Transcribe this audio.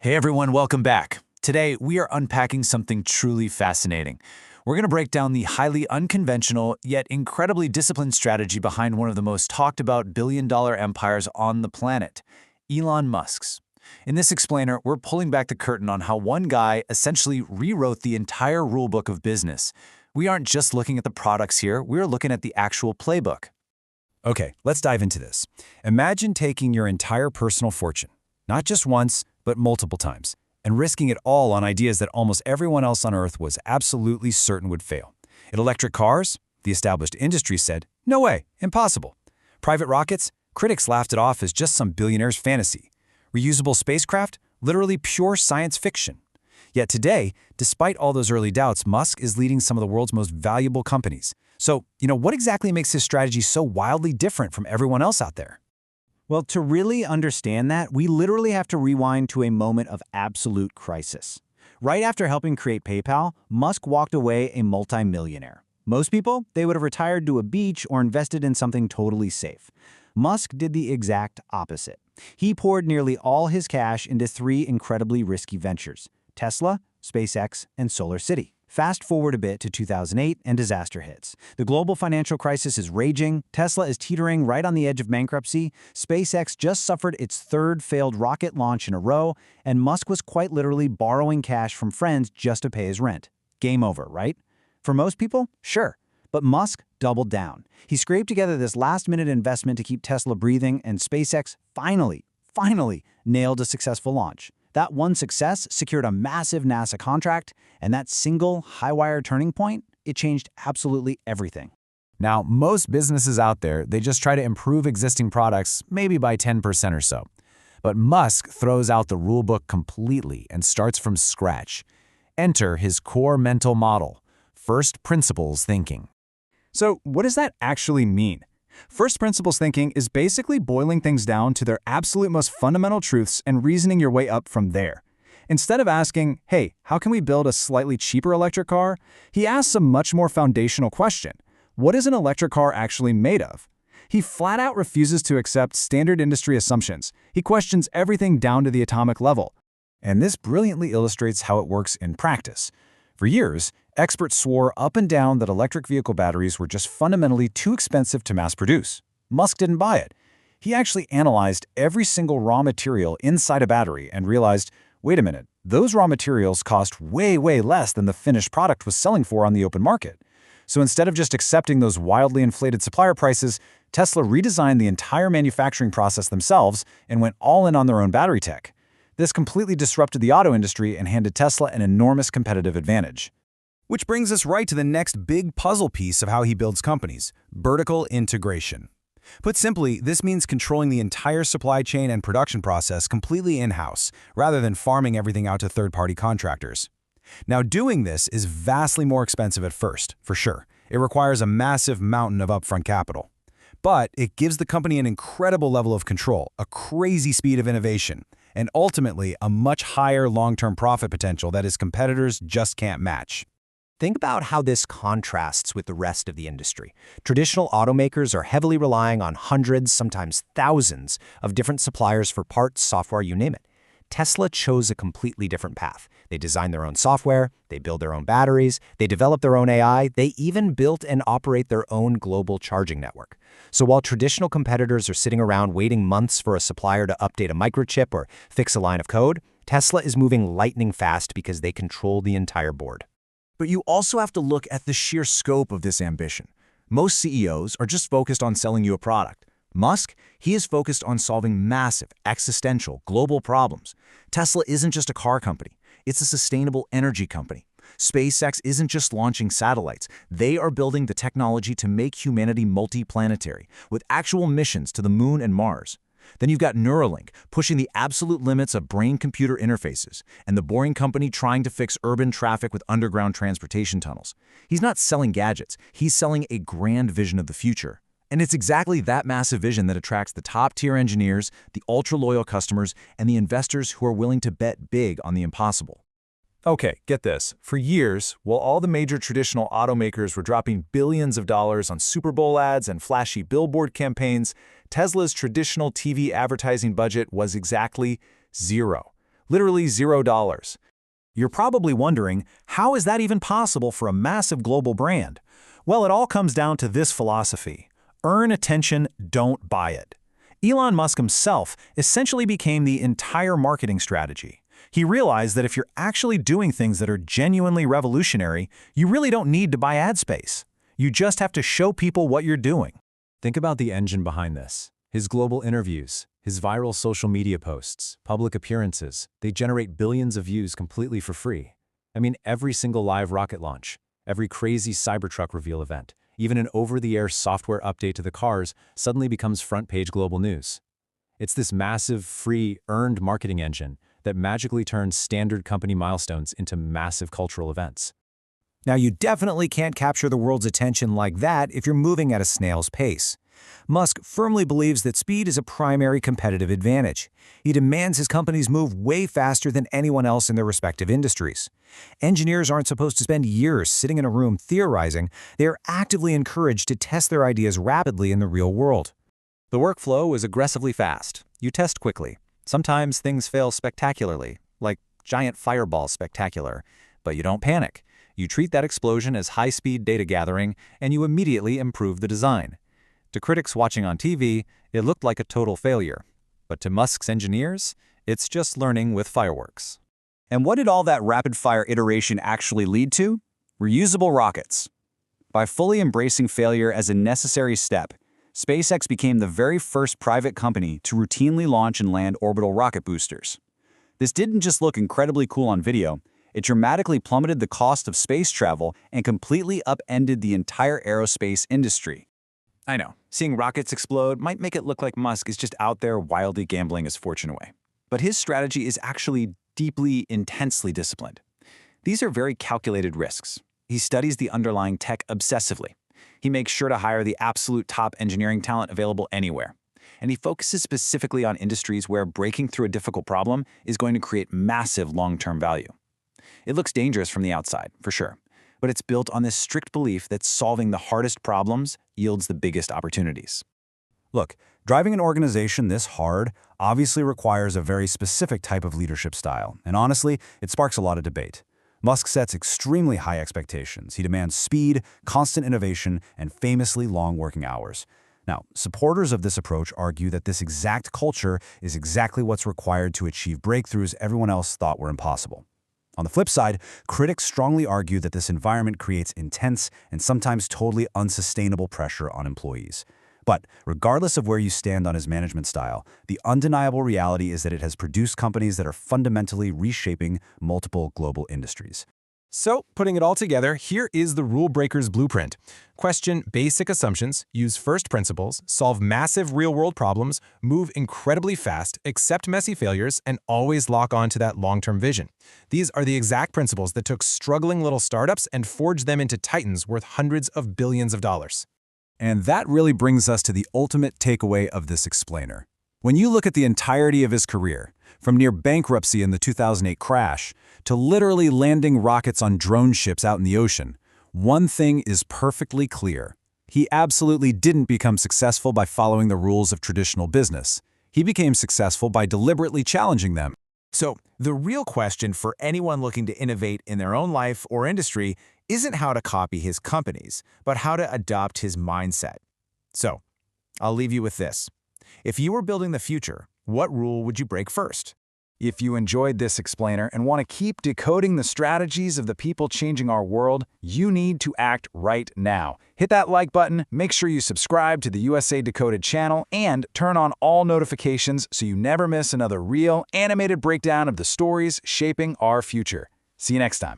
Hey everyone, welcome back. Today, we are unpacking something truly fascinating. We're going to break down the highly unconventional, yet incredibly disciplined strategy behind one of the most talked about billion-dollar empires on the planet, Elon Musk's. In this explainer, we're pulling back the curtain on how one guy essentially rewrote the entire rulebook of business. We aren't just looking at the products here, we're looking at the actual playbook. Okay, let's dive into this. Imagine taking your entire personal fortune, not just once, but multiple times, and risking it all on ideas that almost everyone else on Earth was absolutely certain would fail. In electric cars, the established industry said, no way, impossible. Private rockets, critics laughed it off as just some billionaire's fantasy. Reusable spacecraft, literally pure science fiction. Yet today, despite all those early doubts, Musk is leading some of the world's most valuable companies. So, what exactly makes his strategy so wildly different from everyone else out there? Well, to really understand that, we literally have to rewind to a moment of absolute crisis. Right after helping create PayPal, Musk walked away a multimillionaire. Most people, they would have retired to a beach or invested in something totally safe. Musk did the exact opposite. He poured nearly all his cash into three incredibly risky ventures: Tesla, SpaceX, and SolarCity. Fast forward a bit to 2008 and disaster hits. The global financial crisis is raging, Tesla is teetering right on the edge of bankruptcy, SpaceX just suffered its third failed rocket launch in a row, and Musk was quite literally borrowing cash from friends just to pay his rent. Game over, right? For most people, sure. But Musk doubled down. He scraped together this last-minute investment to keep Tesla breathing, and SpaceX finally nailed a successful launch. That one success secured a massive NASA contract, and that single high-wire turning point, it changed absolutely everything. Now, most businesses out there, they just try to improve existing products, maybe by 10% or so. But Musk throws out the rulebook completely and starts from scratch. Enter his core mental model, first principles thinking. So, what does that actually mean? First principles thinking is basically boiling things down to their absolute most fundamental truths and reasoning your way up from there. Instead of asking, hey, how can we build a slightly cheaper electric car? He asks a much more foundational question. What is an electric car actually made of? He flat out refuses to accept standard industry assumptions. He questions everything down to the atomic level. And this brilliantly illustrates how it works in practice. For years, experts swore up and down that electric vehicle batteries were just fundamentally too expensive to mass produce. Musk didn't buy it. He actually analyzed every single raw material inside a battery and realized, wait a minute, those raw materials cost way less than the finished product was selling for on the open market. So instead of just accepting those wildly inflated supplier prices, Tesla redesigned the entire manufacturing process themselves and went all in on their own battery tech. This completely disrupted the auto industry and handed Tesla an enormous competitive advantage. Which brings us right to the next big puzzle piece of how he builds companies: vertical integration. Put simply, this means controlling the entire supply chain and production process completely in-house, rather than farming everything out to third-party contractors. Now, doing this is vastly more expensive at first, for sure. It requires a massive mountain of upfront capital. But it gives the company an incredible level of control, a crazy speed of innovation, and ultimately a much higher long-term profit potential that his competitors just can't match. Think about how this contrasts with the rest of the industry. Traditional automakers are heavily relying on hundreds, sometimes thousands, of different suppliers for parts, software, you name it. Tesla chose a completely different path. They design their own software, they build their own batteries, they develop their own AI, they even built and operate their own global charging network. So while traditional competitors are sitting around waiting months for a supplier to update a microchip or fix a line of code, Tesla is moving lightning fast because they control the entire board. But you also have to look at the sheer scope of this ambition. Most CEOs are just focused on selling you a product. Musk, he is focused on solving massive, existential, global problems. Tesla isn't just a car company. It's a sustainable energy company. SpaceX isn't just launching satellites. They are building the technology to make humanity multi-planetary, with actual missions to the moon and Mars. Then you've got Neuralink, pushing the absolute limits of brain-computer interfaces, and the Boring Company trying to fix urban traffic with underground transportation tunnels. He's not selling gadgets. He's selling a grand vision of the future. And it's exactly that massive vision that attracts the top-tier engineers, the ultra-loyal customers, and the investors who are willing to bet big on the impossible. Okay, get this. For years, while all the major traditional automakers were dropping billions of dollars on Super Bowl ads and flashy billboard campaigns, Tesla's traditional TV advertising budget was exactly zero. Literally $0. You're probably wondering, how is that even possible for a massive global brand? Well, it all comes down to this philosophy: earn attention, don't buy it. Elon Musk himself essentially became the entire marketing strategy. He realized that if you're actually doing things that are genuinely revolutionary, you really don't need to buy ad space. You just have to show people what you're doing. Think about the engine behind this. His global interviews, his viral social media posts, public appearances, they generate billions of views completely for free. I mean, every single live rocket launch, every crazy Cybertruck reveal event, even an over-the-air software update to the cars suddenly becomes front-page global news. It's this massive, free, earned marketing engine that magically turns standard company milestones into massive cultural events. Now, you definitely can't capture the world's attention like that if you're moving at a snail's pace. Musk firmly believes that speed is a primary competitive advantage. He demands his companies move way faster than anyone else in their respective industries. Engineers aren't supposed to spend years sitting in a room theorizing. They are actively encouraged to test their ideas rapidly in the real world. The workflow is aggressively fast. You test quickly. Sometimes things fail spectacularly, like giant fireball spectacular. But you don't panic. You treat that explosion as high-speed data gathering, and you immediately improve the design. To critics watching on TV, it looked like a total failure. But to Musk's engineers, it's just learning with fireworks. And what did all that rapid-fire iteration actually lead to? Reusable rockets. By fully embracing failure as a necessary step, SpaceX became the very first private company to routinely launch and land orbital rocket boosters. This didn't just look incredibly cool on video, it dramatically plummeted the cost of space travel and completely upended the entire aerospace industry. I know, seeing rockets explode might make it look like Musk is just out there wildly gambling his fortune away. But his strategy is actually deeply, intensely disciplined. These are very calculated risks. He studies the underlying tech obsessively. He makes sure to hire the absolute top engineering talent available anywhere. And he focuses specifically on industries where breaking through a difficult problem is going to create massive long-term value. It looks dangerous from the outside, for sure, but it's built on this strict belief that solving the hardest problems yields the biggest opportunities. Look, driving an organization this hard obviously requires a very specific type of leadership style, and honestly, it sparks a lot of debate. Musk sets extremely high expectations. He demands speed, constant innovation, and famously long working hours. Now, supporters of this approach argue that this exact culture is exactly what's required to achieve breakthroughs everyone else thought were impossible. On the flip side, critics strongly argue that this environment creates intense and sometimes totally unsustainable pressure on employees. But regardless of where you stand on his management style, the undeniable reality is that it has produced companies that are fundamentally reshaping multiple global industries. So, putting it all together, here is the rule breaker's blueprint. Question basic assumptions, use first principles, solve massive real-world problems, move incredibly fast, accept messy failures, and always lock on to that long-term vision. These are the exact principles that took struggling little startups and forged them into titans worth hundreds of billions of dollars. And that really brings us to the ultimate takeaway of this explainer. When you look at the entirety of his career, from near bankruptcy in the 2008 crash to literally landing rockets on drone ships out in the ocean, one thing is perfectly clear. He absolutely didn't become successful by following the rules of traditional business. He became successful by deliberately challenging them. So, the real question for anyone looking to innovate in their own life or industry isn't how to copy his companies, but how to adopt his mindset. So, I'll leave you with this. If you were building the future, what rule would you break first? If you enjoyed this explainer and want to keep decoding the strategies of the people changing our world, you need to act right now. Hit that like button, make sure you subscribe to the USA Decoded channel, and turn on all notifications so you never miss another real, animated breakdown of the stories shaping our future. See you next time.